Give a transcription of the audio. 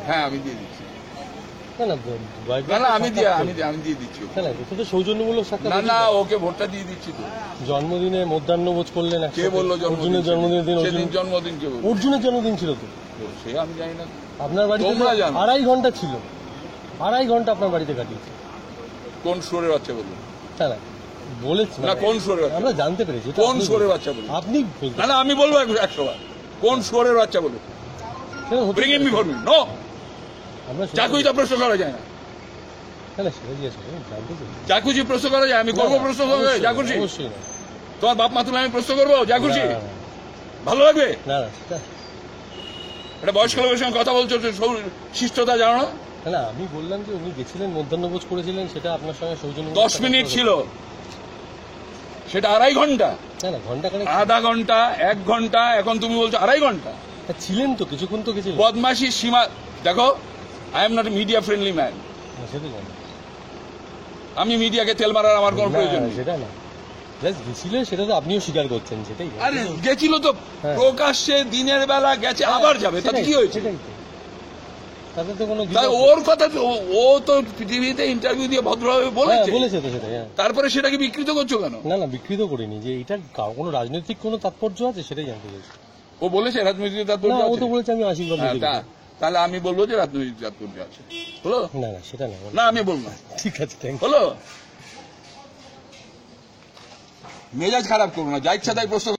হ্যাঁ আমি দিয়ে দিচ্ছি। আমি দিয়ে দিচ্ছি। সৌজন্যমূলক না না ওকে ভোটটা দিয়ে দিচ্ছি তো। জন্মদিনে মধ্যাহ্নভোজ করলেন। কে বললো অর্জুনের জন্মদিনের দিন? সেদিন জন্মদিন কে বললো? অর্জুনের জন্মদিন ছিল তো। সে আমি জানি না। আপনার বাড়িতে 2.5 ঘন্টা ছিল, 2.5 ঘন্টা আপনার বাড়িতে কাটিয়েছে। কোন সুরের বাচ্চা বললো? না বলেছি না, কোন সুরের বাচ্চা? আমরা জানতে পেরেছি। কোন সুরের বাচ্চা বললো? আপনি না না আমি বলবো 100 বার। কোন সুরের বাচ্চা বললো? Bring him before me. No, চাকুইটা প্রশ্ন করা যায় না। চাকুজি প্রশ্ন করা যায়? আমি করবো প্রশ্ন? চাকুজি তোমার বাপ মা তুলে আমি প্রশ্ন করবো? চাকুজি ভালো লাগবে? এটা বয়স্ক লোকের সঙ্গে কথা বলছো, শিষ্টতা জানো না? না আমি বললাম যে উনি গেছিলেন, মধ্যাহ্নভোজ করেছিলেন, সেটা আপনার সঙ্গে সৌজন্য। 10 মিনিট ছিল, সেটা 2.5 ঘন্টা। না ঘন্টা খানেক, আধা ঘন্টা, 1 ঘন্টা, এখন তুমি বলছো 2.5 ঘন্টা। ছিলেন তো, কিছুক্ষণ তো গেছিলেন। বদমাশির সীমা দেখো। I am not a media friendly man. আমি মিডিয়াকে তেল মারার আমার কোনো প্রয়োজন নেই। সেটা না, গেছিলেন সেটা তো আপনিও স্বীকার করছেন। সেটাই আরে গেছিল তো প্রকাশ্যে, দিনের বেলা গেছে, আবার যাবে, তাতে কি হয়েছে? ওর কথা ও তো পৃথিবীতে ইন্টারভিউ দিয়ে ভদ্রভাবে বলেছে তো সেটা। তারপরে সেটাকে বিকৃত করছো কেন? না বিকৃত করিনি। যে এটার কোনো রাজনৈতিক কোনো তাৎপর্য আছে সেটাই জানতে চাইছি। ও বলেছে রাজনৈতিক তাৎপর্য আছে? ও তো বলেছে আমি আশীর্বাদ দিতে। তাহলে আমি বলবো যে রাজনৈতিক তাৎপর্য আছে। হলো? না সেটা না আমি বলবো। ঠিক আছে, হলো? মেজাজ খারাপ করবো না, যা ইচ্ছা তাই প্রশ্ন